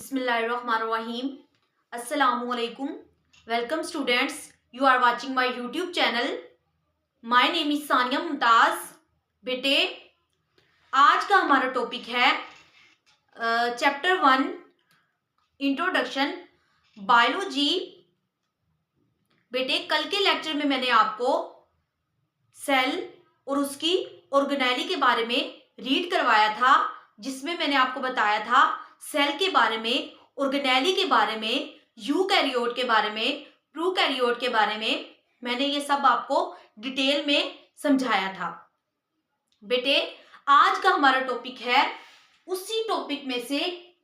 Bismillahirrahmanirrahim. Assalamu alaikum. Welcome students. You are watching my YouTube channel. My name is Sania Mumtaz. बेटे आज का हमारा topic है चैप्टर 1 इंट्रोडक्शन बायोलॉजी. बेटे कल के लेक्चर में मैंने आपको सेल और उसकी ऑर्गेनेली के बारे में रीड करवाया था, जिसमें मैंने आपको बताया था सेल के बारे में, ऑर्गेनेली के बारे में, यूकैरियोट के बारे में, प्रोकैरियोट के बारे में. मैंने ये सब आपको डिटेल में समझाया था. बेटे आज का हमारा टॉपिक है, उसी टॉपिक में से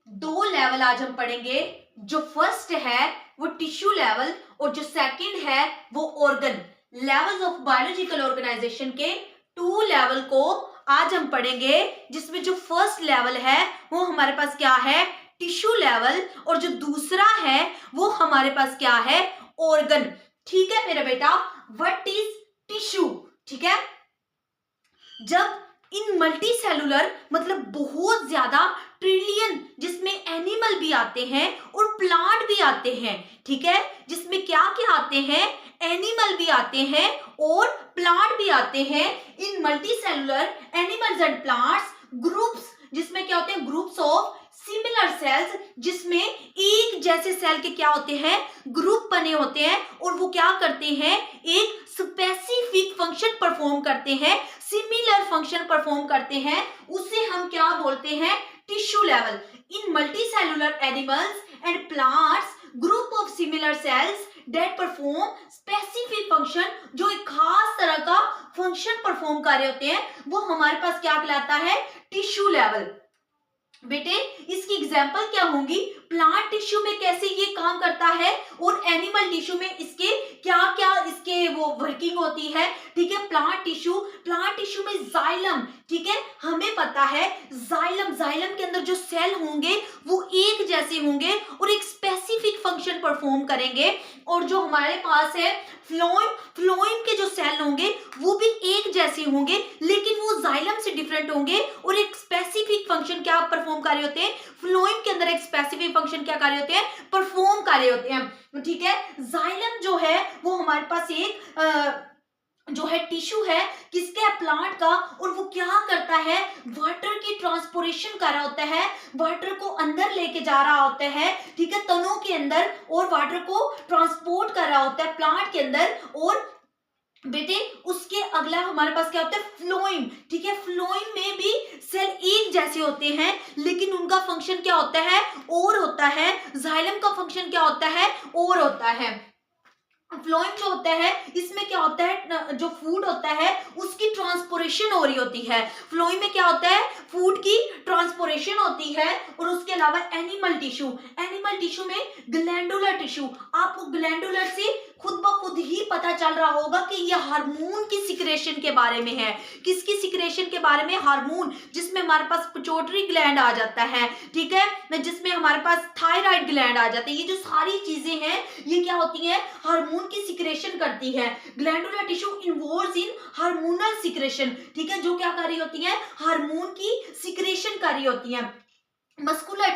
2 लेवल आज हम पढ़ेंगे. जो फर्स्ट है वो टिश्यू लेवल और जो सेकंड है वो organ. Levels of biological organisation के 2 लेवल को आज हम पढ़ेंगे, जिसमें जो फर्स्ट लेवल है वो हमारे पास क्या है, टिश्यू लेवल, और जो दूसरा है वो हमारे पास क्या है, ऑर्गन. ठीक है मेरा बेटा, व्हाट इज टिश्यू. ठीक है, जब इन मल्टी सेलुलर मतलब बहुत ज्यादा ट्रिलियन, जिसमें एनिमल भी आते हैं और प्लांट भी आते हैं. ठीक है, जिसमें क्या क्या आते हैं, एनिमल भी आते हैं और प्लांट भी आते हैं. इन multicellular animals and plants groups, जिसमें क्या होते हैं, ग्रुप्स ऑफ सिमिलर सेल्स, जिसमें एक जैसे सेल के क्या होते हैं, ग्रुप बने होते हैं, और वो क्या करते हैं, एक स्पेसिफिक फंक्शन परफॉर्म करते हैं, सिमिलर फंक्शन परफॉर्म करते हैं. उसे हम क्या बोलते हैं, tissue level. In multicellular animals and plants group of similar sales that perform specific function, जो एक खास तरह का फंक्शन परफॉर्म कर रहे होते हैं, वो हमारे पास क्या कहलाता है, टिश्यू लेवल. बेटे इसकी एग्जांपल क्या होंगी, प्लांट टिश्यू में कैसे ये काम करता है और एनिमल टिश्यू में इसके क्या क्या इसके वो वर्किंग होती है. ठीक है, प्लांट टिश्यू में जाइलम. ठीक है, हमें पता है जाइलम के अंदर जो सेल होंगे वो एक जैसे होंगे और एक स्पेसिफिक फंक्शन परफॉर्म करेंगे. और जो हमारे पास है फ्लोएम के जो सेल होंगे वो भी एक जैसे होंगे, लेकिन वो जाइलम से डिफरेंट होंगे और एक स्पेसिफिक फंक्शन क्या परफॉर्म कर रहे होते हैं, फ्लोएम के अंदर एक स्पेसिफिक फंक्शन क्या कर रहे होते हैं, परफॉर्म कर रहे होते हैं. ठीक है, जाइलम जो है वो हमारे पास एक जो है टिश्यू है, किसके, प्लांट का, और वो क्या करता है, वाटर की ट्रांसपोर्टेशन कर रहा होता है, वाटर को अंदर लेके जा रहा होता है. ठीक है, तनों के अंदर, और वाटर को ट्रांसपोर्ट कर रहा होता है प्लांट के अंदर. और बेटे उसके अगला हमारे पास क्या होता है, फ्लोएम. ठीक है, फ्लोएम में भी सेल एक जैसे होते हैं, लेकिन उनका फंक्शन क्या होता है, और होता है. जाइलम का फंक्शन क्या होता है, और होता है. फ्लोएम जो होता है इसमें क्या होता है, जो फूड होता है उसकी ट्रांसपोर्टेशन हो रही होती है. फ्लोएम में क्या होता है, फूड की ट्रांसपोर्टेशन होती है. और उसके अलावा एनिमल टिश्यू में ग्लैंडुलर टिश्यू. आपको ग्लैंडुलर से खुद ब खुद ही पता चल रहा होगा कि यह हार्मोन की सिक्रेशन के बारे में है. किसकी सिक्रेशन के बारे में, हार्मोन, जिसमें हमारे पास पिट्यूटरी ग्लैंड आ जाता है. ठीक है, जिसमें हमारे पास थायराइड ग्लैंड आ जाते हैं. ये जो सारी चीजें हैं ये क्या होती हैं, हार्मोन की सिक्रेशन करती है. ग्लैंडुलर टिश्यू इन्वॉल्व्स इन हार्मोनल सिक्रेशन. ठीक है, जो क्या कर रही होती है, हार्मोन की सिक्रेशन कर रही होती है. मस्कुलर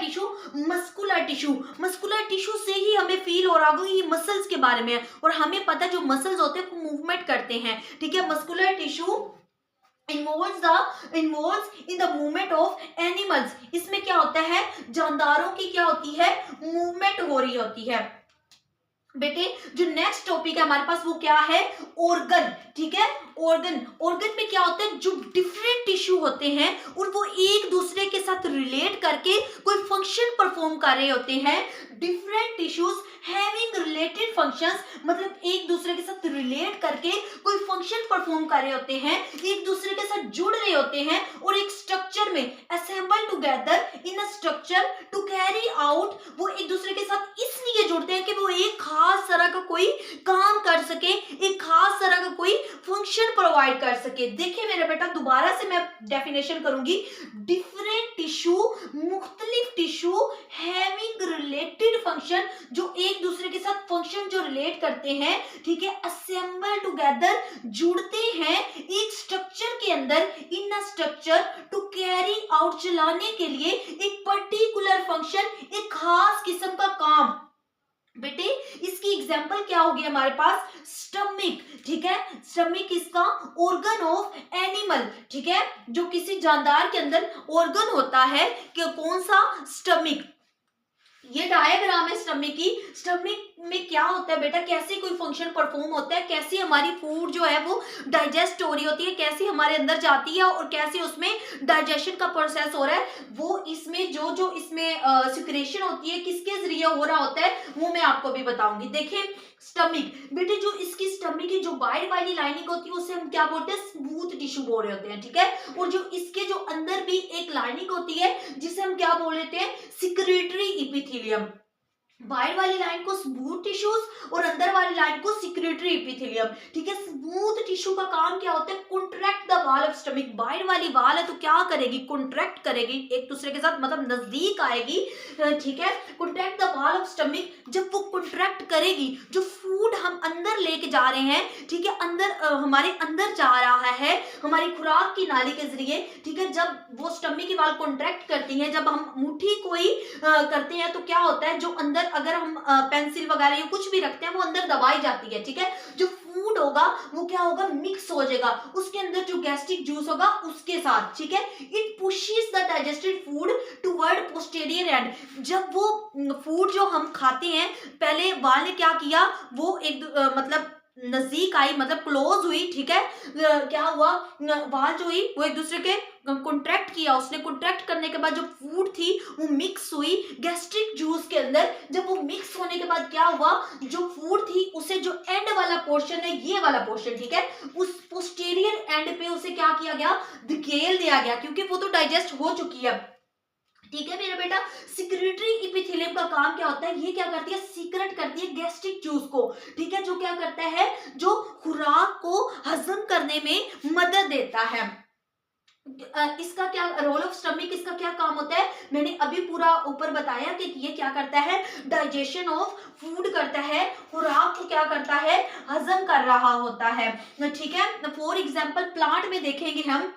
टिश्यू से ही हमें फील हो रहा होगा ये मसल्स के बारे में है, और हमें पता है जो मसल्स होते हैं वो मूवमेंट करते हैं. ठीक है, muscular tissue involves in the movement of animals. इसमें क्या होता है, जानदारों की क्या होती है, मूवमेंट हो रही होती है. बेटे जो नेक्स्ट टॉपिक है हमारे पास वो क्या है, ऑर्गन. ठीक है, ऑर्गन में क्या होता है, जो डिफरेंट टिश्यू होते हैं और वो एक दूसरे के साथ रिलेट करके कोई फंक्शन परफॉर्म कर रहे होते हैं. Different tissues having related functions, मतलब एक दूसरे के साथ रिलेट करके कोई फंक्शन परफॉर्म कर रहे होते हैं, एक दूसरे के साथ जुड़ रहे होते हैं और एक स्ट्रक्चर में assemble together in a structure to carry out. वो एक दूसरे के साथ इसलिए जुड़ते हैं कि वो एक खास तरह का कोई काम कर सके, एक खास तरह का कोई फंक्शन प्रोवाइड कर सके. देखिए मेरा बेटा दोबारा से मैं डेफिनेशन करूंगी. डिफरेंट टिश्यू, मुख्तलिफ टिश्यू हैविंग रिलेटेड फंक्शन, जो एक दूसरे के साथ फंक्शन जो रिलेट करते हैं. ठीक है, असेंबल टुगेदर, जुड़ते हैं एक स्ट्रक्चर के अंदर, in a structure to carry out, चलाने के लिए एक पर्टिकुलर फंक्शन, एक खास एग्जाम्पल क्या होगी हमारे पास, स्टमक, ठीक है। स्टमक इसका ऑर्गन ऑफ एनिमल, ठीक है, जो किसी जानदार के अंदर ऑर्गन होता है कि कौन सा, स्टमक। ये डायग्राम है स्टमक की। स्टमक में क्या होता है बेटा, कैसे कोई फंक्शन परफॉर्म होता है, कैसे हमारी फूड जो है वो डाइजेस्ट हो रही होती है, कैसे हमारे अंदर जाती है और कैसे उसमें डाइजेशन का प्रोसेस हो रहा है, वो इसमें जो जो इसमें सिक्रेशन होती है किसके जरिए हो रहा होता है वो मैं आपको भी बताऊंगी। देखिए स्टमक, बेटे जो इसकी स्टमक की जो बाहर वाली लाइनिंग होती है उसे हम क्या बोलते हैं, स्मूथ टिश्यू बोल रहे होते हैं, ठीक है। और जो इसके जो अंदर भी एक लाइनिंग होती है जिसे हम क्या बोल लेते हैं, सिक्रेटरी इपिथेलियम। बाहर वाली लाइन को स्मूथ टिश्यूज और अंदर वाली लाइन को सिक्रेटरी एपिथेलियम, ठीक है। स्मूथ टिश्यू का काम क्या होता है, contract the wall of stomach. बाहर वाली वॉल है तो क्या करेगी, कॉन्ट्रैक्ट करेगी, एक दूसरे के साथ मतलब नजदीक आएगी, ठीक है। Contract the wall of stomach, जब वो कॉन्ट्रैक्ट करेगी, जो फूड हम अंदर लेके जा रहे हैं, ठीक है, अंदर हमारे अंदर जा रहा है हमारी खुराक की नाली के जरिए, ठीक है। जब वो स्टमक की वॉल कॉन्ट्रैक्ट करती है, जब हम मुट्ठी कोई करते हैं तो क्या होता है, जो अंदर अगर हम पेंसिल वगैरह या कुछ भी रखते हैं वो अंदर दबाई जाती है, ठीक है। जो फूड होगा वो क्या होगा, मिक्स हो जाएगा उसके अंदर जो गैस्ट्रिक जूस होगा उसके साथ, ठीक है। It pushes the digested food toward posterior and. जब वो फूड जो हम खाते हैं, पहले वाल ने क्या किया, वो एक मतलब नजदीक आई, मतलब क्लोज हुई, ठीक है। क्या हुआ, वाल जो हुई वो एक दूसरे के कॉन्ट्रैक्ट किया, उसने कॉन्ट्रैक्ट करने के बाद जो फूड थी वो मिक्स हुई गैस्ट्रिक जूस के अंदर। जब वो मिक्स होने के बाद क्या हुआ, जो फूड थी उसे जो एंड वाला पोर्शन है, ये वाला पोर्शन, ठीक है, उस पोस्टीरियर एंड पे उसे क्या किया गया, धकेल दिया गया, क्योंकि वो तो डाइजेस्ट हो चुकी है, ठीक है मेरा बेटा। सिक्रेटरी इपिथेलियम का काम क्या होता है, ये क्या करती है, सीक्रेट करती है गैस्ट्रिक जूस को, ठीक है, जो क्या करता है, जो खुराक को हजम करने में मदद देता है। इसका क्या रोल ऑफ स्टमक, इसका क्या काम होता है, मैंने अभी पूरा ऊपर बताया कि ये क्या करता है, डाइजेशन ऑफ फूड करता है, खुराक को क्या करता है, हजम कर रहा होता है, ठीक है। फॉर एग्जाम्पल प्लांट में देखेंगे हम,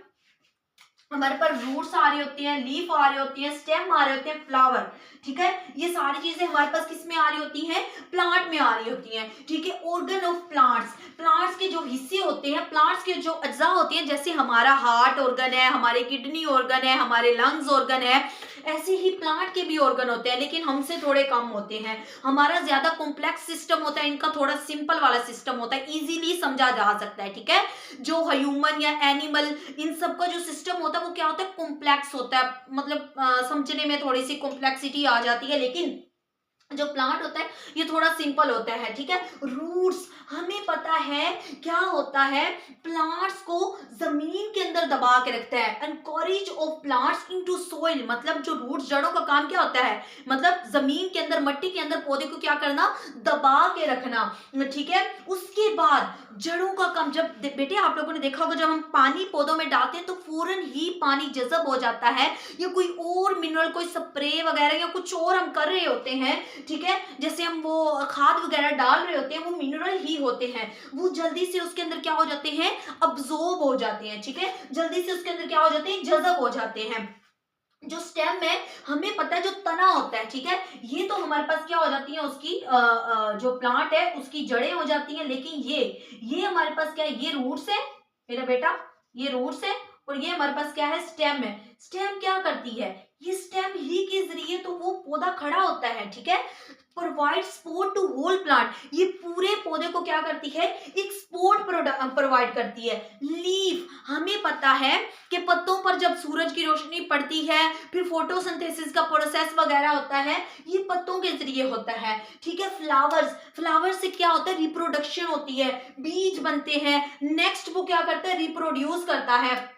हमारे पास रूट्स आ रही होती हैं, लीफ आ रही होती है, स्टेम आ रहे होते हैं, फ्लावर, ठीक है। ये सारी चीजें हमारे पास किस में आ रही होती हैं, प्लांट में आ रही होती हैं, ठीक है। ऑर्गन ऑफ प्लांट्स, प्लांट्स के जो हिस्से होते हैं, प्लांट्स के जो अज्जा होते हैं, जैसे हमारा हार्ट ऑर्गन है, हमारे किडनी ऑर्गन है, हमारे लंग्स ऑर्गन है, ऐसे ही प्लांट के भी ऑर्गन होते हैं, लेकिन हमसे थोड़े कम होते हैं। हमारा ज्यादा कॉम्प्लेक्स सिस्टम होता है, इनका थोड़ा सिंपल वाला सिस्टम होता है, इजीली समझा जा सकता है, ठीक है। जो ह्यूमन या एनिमल, इन सब का जो सिस्टम होता है वो क्या होता है, कॉम्प्लेक्स होता है, मतलब समझने में थोड़ी सी कॉम्प्लेक्सिटी आ जाती है, लेकिन जो प्लांट होता है ये थोड़ा सिंपल होता है, ठीक है। रूट्स, हमें पता है क्या होता है, प्लांट्स को जमीन के अंदर दबा के रखता है। Encourage of plants into soil, मतलब जो रूट्स, जड़ों का काम क्या होता है, मतलब जमीन के अंदर, मट्टी के अंदर पौधे को क्या करना, दबा के रखना, ठीक है। उसके बाद जड़ों का काम, जब बेटे आप लोगों ने देखा होगा जब हम पानी पौधों में डालते हैं तो फौरन ही पानी जज़ब हो जाता है, या कोई और मिनरल, कोई स्प्रे वगैरह या कुछ और हम कर रहे होते हैं, ठीक है, जैसे हम वो खाद वगैरह डाल रहे होते हैं, वो मिनरल ही होते हैं, वो जल्दी से उसके अंदर क्या हो जाते हैं, अब्जॉर्ब हो जाते हैं, ठीक है, जल्दी से उसके अंदर क्या हो जाते हैं, जज़ब हो जाते हैं। जो स्टेम है, हमें पता है जो तना होता है, ठीक है, ये तो हमारे पास क्या हो जाती है, उसकी जो प्लांट है उसकी जड़ें हो जाती हैं, लेकिन ये हमारे पास क्या है, ये रूट्स है मेरा बेटा, ये रूट्स है, और ये हमारे पास क्या है, स्टेम है। स्टेम क्या करती है, ये स्टेम ही के जरिए तो वो पौधा खड़ा होता है, ठीक है। Provide support to whole plant, ये पूरे पौधे को क्या करती है, एक सपोर्ट प्रोवाइड करती है। लीफ, हमें पता है कि पत्तों पर जब सूरज की रोशनी पड़ती है, फिर फोटोसिंथेसिस का प्रोसेस वगैरह होता है, ये पत्तों के जरिए होता है, ठीक है। फ्लावर्स, फ्लावर से क्या होता है, रिप्रोडक्शन होती है, बीज बनते हैं, नेक्स्ट वो क्या करता है, रिप्रोड्यूस करता है।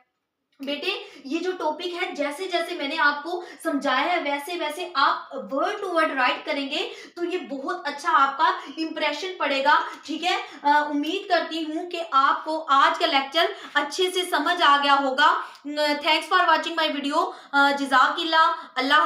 बेटे ये जो टॉपिक है, जैसे जैसे मैंने आपको समझाया है वैसे वैसे आप वर्ड टू वर्ड राइट करेंगे तो ये बहुत अच्छा आपका इंप्रेशन पड़ेगा, ठीक है। उम्मीद करती हूँ कि आपको आज का लेक्चर अच्छे से समझ आ गया होगा। Thanks for watching my video. जज़ाकिल्लाह। अल्लाह।